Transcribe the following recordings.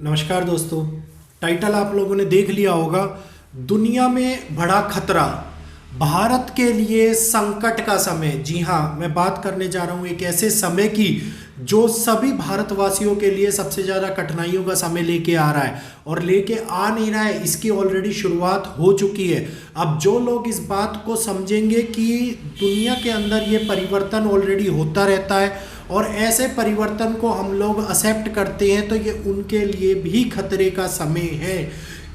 नमस्कार दोस्तों। टाइटल आप लोगों ने देख लिया होगा, दुनिया में बड़ा खतरा, भारत के लिए संकट का समय। जी हाँ, मैं बात करने जा रहा हूँ एक ऐसे समय की जो सभी भारतवासियों के लिए सबसे ज़्यादा कठिनाइयों का समय लेके आ रहा है और लेके आ नहीं रहा है, इसकी ऑलरेडी शुरुआत हो चुकी है। अब जो लोग इस बात को समझेंगे कि दुनिया के अंदर ये परिवर्तन ऑलरेडी होता रहता है और ऐसे परिवर्तन को हम लोग एक्सेप्ट करते हैं, तो ये उनके लिए भी खतरे का समय है।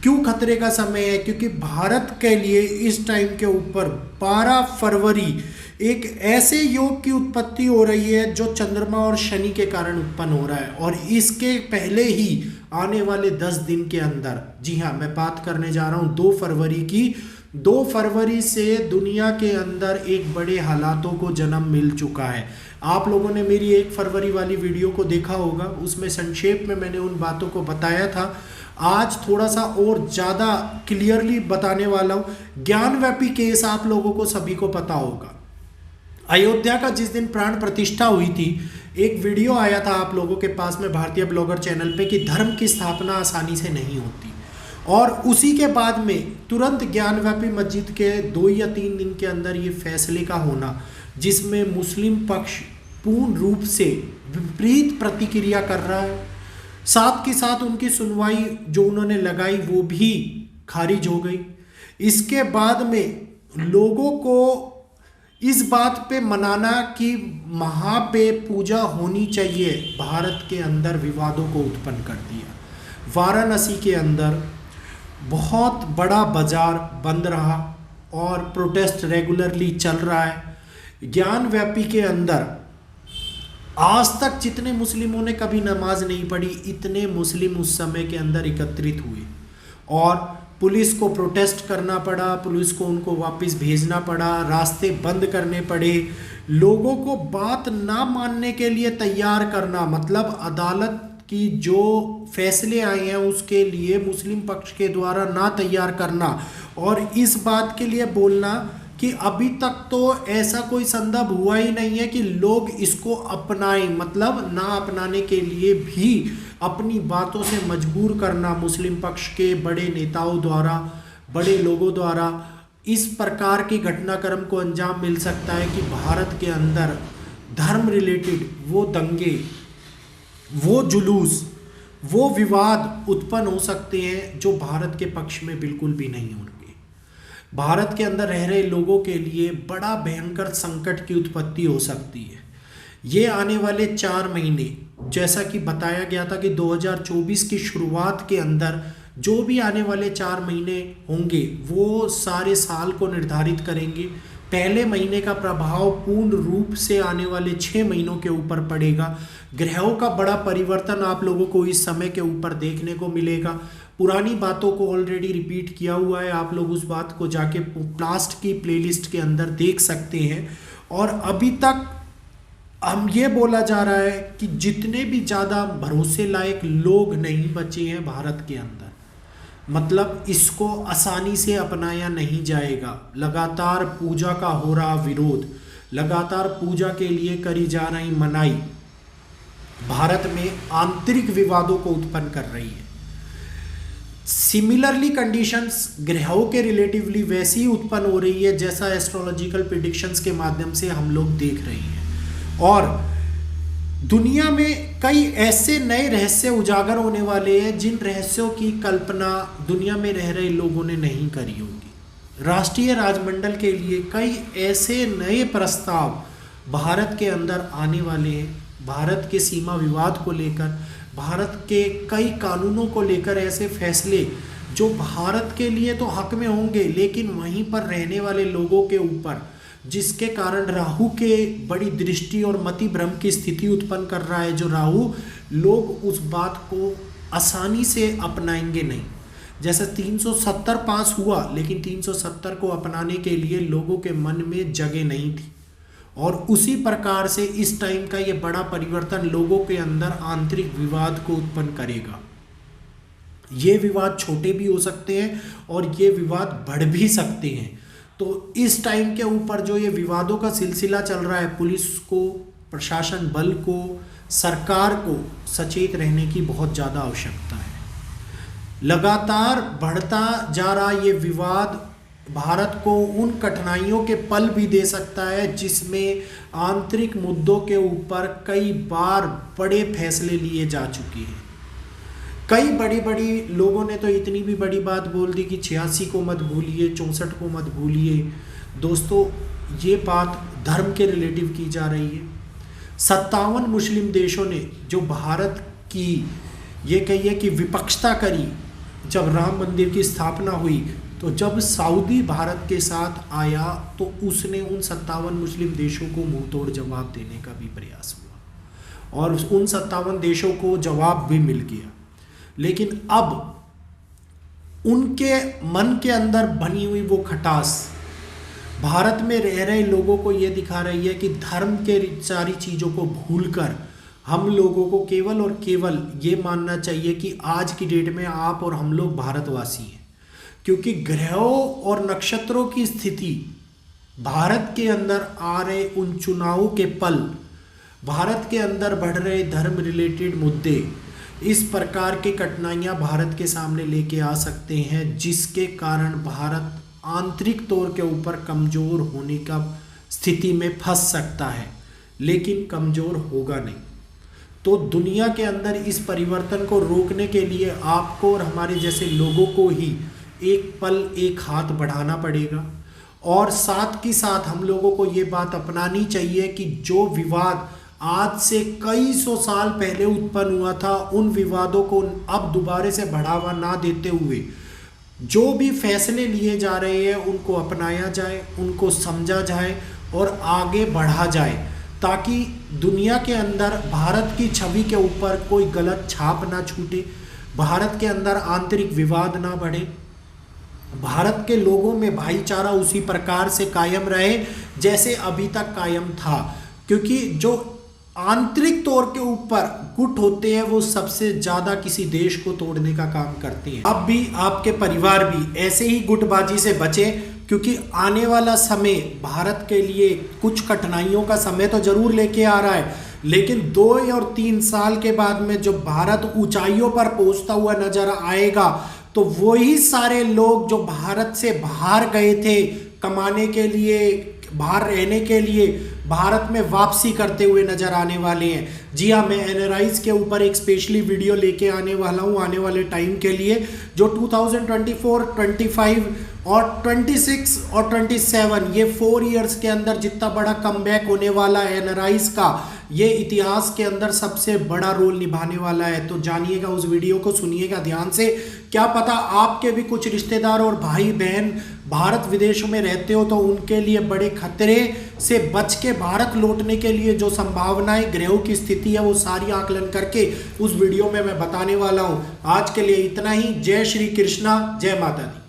क्यों खतरे का समय है? क्योंकि भारत के लिए इस टाइम के ऊपर 12 फरवरी एक ऐसे योग की उत्पत्ति हो रही है जो चंद्रमा और शनि के कारण उत्पन्न हो रहा है और इसके पहले ही आने वाले 10 दिन के अंदर, जी हाँ, मैं बात करने जा रहा हूँ 2 फरवरी की। 2 फरवरी से दुनिया के अंदर एक बड़े हालातों को जन्म मिल चुका है। आप लोगों ने मेरी 1 फरवरी वाली वीडियो को देखा होगा, उसमें संक्षेप में मैंने उन बातों को बताया था। आज थोड़ा सा और ज़्यादा क्लियरली बताने वाला हूँ। ज्ञानव्यापी केस आप लोगों को सभी को पता होगा। अयोध्या का जिस दिन प्राण प्रतिष्ठा हुई थी, एक वीडियो आया था आप लोगों के पास में भारतीय ब्लॉगर चैनल पे कि धर्म की स्थापना आसानी से नहीं होती, और उसी के बाद में तुरंत ज्ञानव्यापी मस्जिद के 2 या 3 दिन के अंदर ये फैसले का होना, जिसमें मुस्लिम पक्ष पूर्ण रूप से विपरीत प्रतिक्रिया कर रहा है। साथ के साथ उनकी सुनवाई जो उन्होंने लगाई वो भी खारिज हो गई। इसके बाद में लोगों को इस बात पे मनाना कि वहाँ पे पूजा होनी चाहिए, भारत के अंदर विवादों को उत्पन्न कर दिया। वाराणसी के अंदर बहुत बड़ा बाजार बंद रहा और प्रोटेस्ट रेगुलरली चल रहा है। ज्ञानव्यापी के अंदर आज तक जितने मुस्लिमों ने कभी नमाज नहीं पढ़ी, इतने मुस्लिम उस समय के अंदर एकत्रित हुए और पुलिस को प्रोटेस्ट करना पड़ा, पुलिस को उनको वापस भेजना पड़ा, रास्ते बंद करने पड़े, लोगों को बात ना मानने के लिए तैयार करना, मतलब अदालत की जो फैसले आए हैं उसके लिए मुस्लिम पक्ष के द्वारा ना तैयार करना और इस बात के लिए बोलना कि अभी तक तो ऐसा कोई संदर्भ हुआ ही नहीं है कि लोग इसको अपनाएं, मतलब ना अपनाने के लिए भी अपनी बातों से मजबूर करना मुस्लिम पक्ष के बड़े नेताओं द्वारा, बड़े लोगों द्वारा। इस प्रकार के घटनाक्रम को अंजाम मिल सकता है कि भारत के अंदर धर्म रिलेटेड वो दंगे, वो जुलूस, वो विवाद उत्पन्न हो सकते हैं जो भारत के पक्ष में बिल्कुल भी नहीं होंगे। भारत के अंदर रह रहे लोगों के लिए बड़ा भयंकर संकट की उत्पत्ति हो सकती है। ये आने वाले 4 महीने, जैसा कि बताया गया था कि 2024 की शुरुआत के अंदर जो भी आने वाले 4 महीने होंगे वो सारे साल को निर्धारित करेंगे। पहले महीने का प्रभाव पूर्ण रूप से आने वाले 6 महीनों के ऊपर पड़ेगा। ग्रहों का बड़ा परिवर्तन आप लोगों को इस समय के ऊपर देखने को मिलेगा। पुरानी बातों को ऑलरेडी रिपीट किया हुआ है, आप लोग उस बात को जाके पास्ट की प्लेलिस्ट के अंदर देख सकते हैं। और अभी तक हम ये बोला जा रहा है कि जितने भी ज़्यादा भरोसे लायक लोग नहीं बचे हैं भारत के अंदर, मतलब इसको आसानी से अपनाया नहीं जाएगा। लगातार पूजा का हो रहा विरोध, लगातार पूजा के लिए करी जा रही मनाही भारत में आंतरिक विवादों को उत्पन्न कर रही है। सिमिलरली कंडीशंस ग्रहों के रिलेटिवली वैसी ही उत्पन्न हो रही है जैसा एस्ट्रोलॉजिकल प्रेडिक्शंस के माध्यम से हम लोग देख रहे हैं। और दुनिया में कई ऐसे नए रहस्य उजागर होने वाले हैं जिन रहस्यों की कल्पना दुनिया में रह रहे लोगों ने नहीं करी होगी। राष्ट्रीय राजमंडल के लिए कई ऐसे नए प्रस्ताव भारत के अंदर आने वाले हैं। भारत के सीमा विवाद को लेकर, भारत के कई कानूनों को लेकर ऐसे फैसले जो भारत के लिए तो हक में होंगे लेकिन वहीं पर रहने वाले लोगों के ऊपर, जिसके कारण राहु के बड़ी दृष्टि और मति भ्रम की स्थिति उत्पन्न कर रहा है। जो राहु, लोग उस बात को आसानी से अपनाएंगे नहीं। जैसे 370 पास हुआ लेकिन 370 को अपनाने के लिए लोगों के मन में जगह नहीं थी, और उसी प्रकार से इस टाइम का ये बड़ा परिवर्तन लोगों के अंदर आंतरिक विवाद को उत्पन्न करेगा। ये विवाद छोटे भी हो सकते हैं और ये विवाद बढ़ भी सकते हैं। तो इस टाइम के ऊपर जो ये विवादों का सिलसिला चल रहा है, पुलिस को, प्रशासन बल को, सरकार को सचेत रहने की बहुत ज़्यादा आवश्यकता है। लगातार बढ़ता जा रहा ये विवाद भारत को उन कठिनाइयों के पल भी दे सकता है जिसमें आंतरिक मुद्दों के ऊपर कई बार बड़े फैसले लिए जा चुके हैं। कई बड़ी बड़ी लोगों ने तो इतनी भी बड़ी बात बोल दी कि 86 को मत भूलिए, 64 को मत भूलिए। दोस्तों, ये बात धर्म के रिलेटिव की जा रही है। 57 मुस्लिम देशों ने जो भारत की ये कहिए कि विपक्षता करी जब राम मंदिर की स्थापना हुई, तो जब सऊदी भारत के साथ आया तो उसने उन 57 मुस्लिम देशों को मुंह तोड़ जवाब देने का भी प्रयास हुआ और उन 57 देशों को जवाब भी मिल गया। लेकिन अब उनके मन के अंदर बनी हुई वो खटास भारत में रह रहे लोगों को ये दिखा रही है कि धर्म के सारी चीज़ों को भूलकर हम लोगों को केवल और केवल ये मानना चाहिए कि आज की डेट में आप और हम लोग भारतवासी हैं, क्योंकि ग्रहों और नक्षत्रों की स्थिति, भारत के अंदर आ रहे उन चुनावों के पल, भारत के अंदर बढ़ रहे धर्म रिलेटेड मुद्दे, इस प्रकार की कठिनाइयाँ भारत के सामने लेके आ सकते हैं, जिसके कारण भारत आंतरिक तौर के ऊपर कमज़ोर होने का स्थिति में फंस सकता है, लेकिन कमज़ोर होगा नहीं। तो दुनिया के अंदर इस परिवर्तन को रोकने के लिए आपको और हमारे जैसे लोगों को ही एक पल एक हाथ बढ़ाना पड़ेगा और साथ ही साथ हम लोगों को ये बात अपनानी चाहिए कि जो विवाद आज से कई सौ साल पहले उत्पन्न हुआ था, उन विवादों को अब दोबारा से बढ़ावा ना देते हुए जो भी फैसले लिए जा रहे हैं उनको अपनाया जाए, उनको समझा जाए और आगे बढ़ा जाए, ताकि दुनिया के अंदर भारत की छवि के ऊपर कोई गलत छाप ना छूटे, भारत के अंदर आंतरिक विवाद ना बढ़े, भारत के लोगों में भाईचारा उसी प्रकार से कायम रहे जैसे अभी तक कायम था। क्योंकि जो आंतरिक तौर के ऊपर गुट होते हैं वो सबसे ज़्यादा किसी देश को तोड़ने का काम करते हैं। अब भी आपके परिवार भी ऐसे ही गुटबाजी से बचे, क्योंकि आने वाला समय भारत के लिए कुछ कठिनाइयों का समय तो जरूर लेके आ रहा है, लेकिन 2 और 3 साल के बाद में जब भारत ऊंचाइयों पर पहुंचता हुआ नजर आएगा तो वही सारे लोग जो भारत से बाहर गए थे कमाने के लिए, बाहर रहने के लिए, भारत में वापसी करते हुए नजर आने वाले हैं। जी हाँ, मैं एनआरआईज के ऊपर एक स्पेशली वीडियो लेके आने वाला हूँ आने वाले टाइम के लिए, जो 2024, 25 और 26 और 27 ये 4 इयर्स के अंदर जितना बड़ा कमबैक होने वाला है एनआरआईज का, ये इतिहास के अंदर सबसे बड़ा रोल निभाने वाला है। तो जानिएगा, उस वीडियो को सुनिएगा ध्यान से। क्या पता आपके भी कुछ रिश्तेदार और भाई बहन भारत विदेशों में रहते हो तो उनके लिए बड़े खतरे से बच के भारत लौटने के लिए जो संभावनाएं, ग्रहों की स्थिति है, वो सारी आकलन करके उस वीडियो में मैं बताने वाला हूँ। आज के लिए इतना ही। जय श्री कृष्णा, जय माता दी।